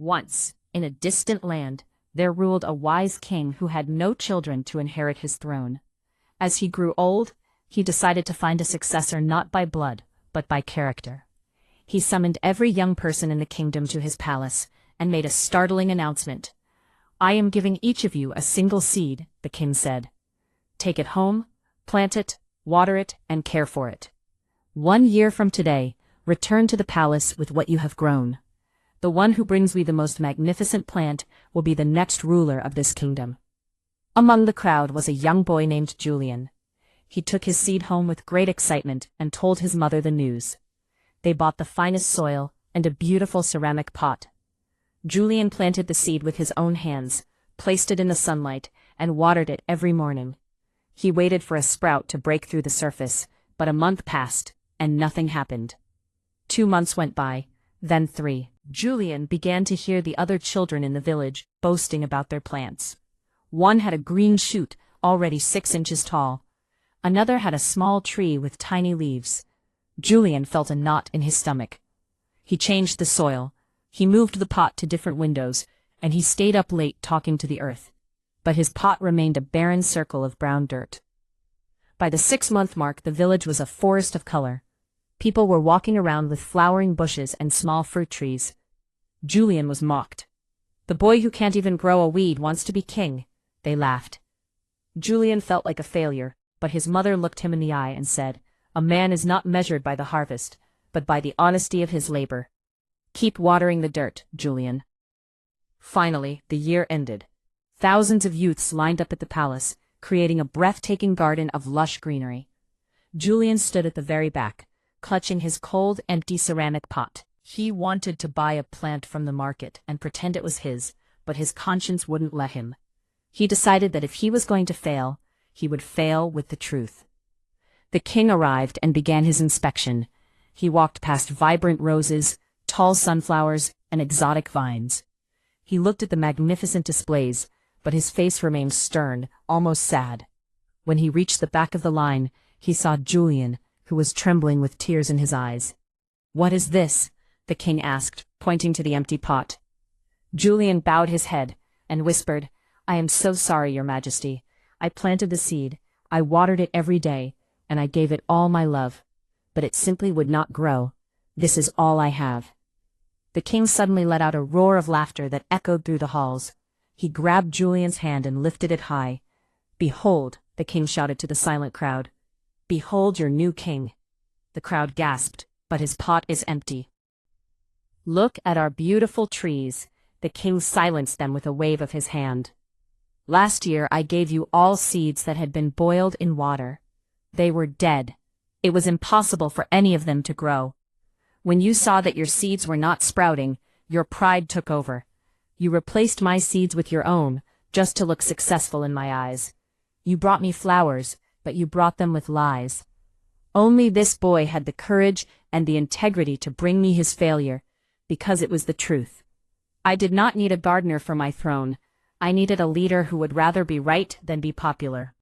Once, in a distant land, there ruled a wise king who had no children to inherit his throne. As he grew old, he decided to find a successor not by blood, but by character. He summoned every young person in the kingdom to his palace and made a startling announcement. "I am giving each of you a single seed," the king said. "Take it home, plant it, water it, and care for it. 1 year from today, return to the palace with what you have grown. The one who brings me the most magnificent plant will be the next ruler of this kingdom." Among the crowd was a young boy named Julian. He took his seed home with great excitement and told his mother the news. They bought the finest soil and a beautiful ceramic pot. Julian planted the seed with his own hands, placed it in the sunlight, and watered it every morning. He waited for a sprout to break through the surface, but a month passed, and nothing happened. 2 months went by, then 3. Julian began to hear the other children in the village boasting about their plants. One had a green shoot already 6 inches tall. Another had a small tree with tiny leaves. Julian felt a knot in his stomach. He changed the soil. He moved the pot to different windows, and he stayed up late talking to the earth. But his pot remained a barren circle of brown dirt. By the 6-month mark, the village was a forest of color. People were walking around with flowering bushes and small fruit trees. Julian was mocked. "The boy who can't even grow a weed wants to be king," they laughed. Julian felt like a failure, but his mother looked him in the eye and said, "A man is not measured by the harvest, but by the honesty of his labor. Keep watering the dirt, Julian." Finally, the year ended. Thousands of youths lined up at the palace, creating a breathtaking garden of lush greenery. Julian stood at the very back, clutching his cold, empty ceramic pot. He wanted to buy a plant from the market and pretend it was his, but his conscience wouldn't let him. He decided that if he was going to fail, he would fail with the truth. The king arrived and began his inspection. He walked past vibrant roses, tall sunflowers, and exotic vines. He looked at the magnificent displays, but his face remained stern, almost sad. When he reached the back of the line, he saw Julian, who was trembling with tears in his eyes. "What is this?" the king asked, pointing to the empty pot. Julian bowed his head and whispered, "I am so sorry, Your Majesty. I planted the seed, I watered it every day, and I gave it all my love. But it simply would not grow. This is all I have." The king suddenly let out a roar of laughter that echoed through the halls. He grabbed Julian's hand and lifted it high. "Behold," the king shouted to the silent crowd. "Behold your new king." The crowd gasped, but his pot is empty. "Look at our beautiful trees." The king silenced them with a wave of his hand. "Last year I gave you all seeds that had been boiled in water. They were dead. It was impossible for any of them to grow. When you saw that your seeds were not sprouting, your pride took over. You replaced my seeds with your own, just to look successful in my eyes. You brought me flowers, but you brought them with lies. Only this boy had the courage and the integrity to bring me his failure, because it was the truth. I did not need a gardener for my throne. I needed a leader who would rather be right than be popular."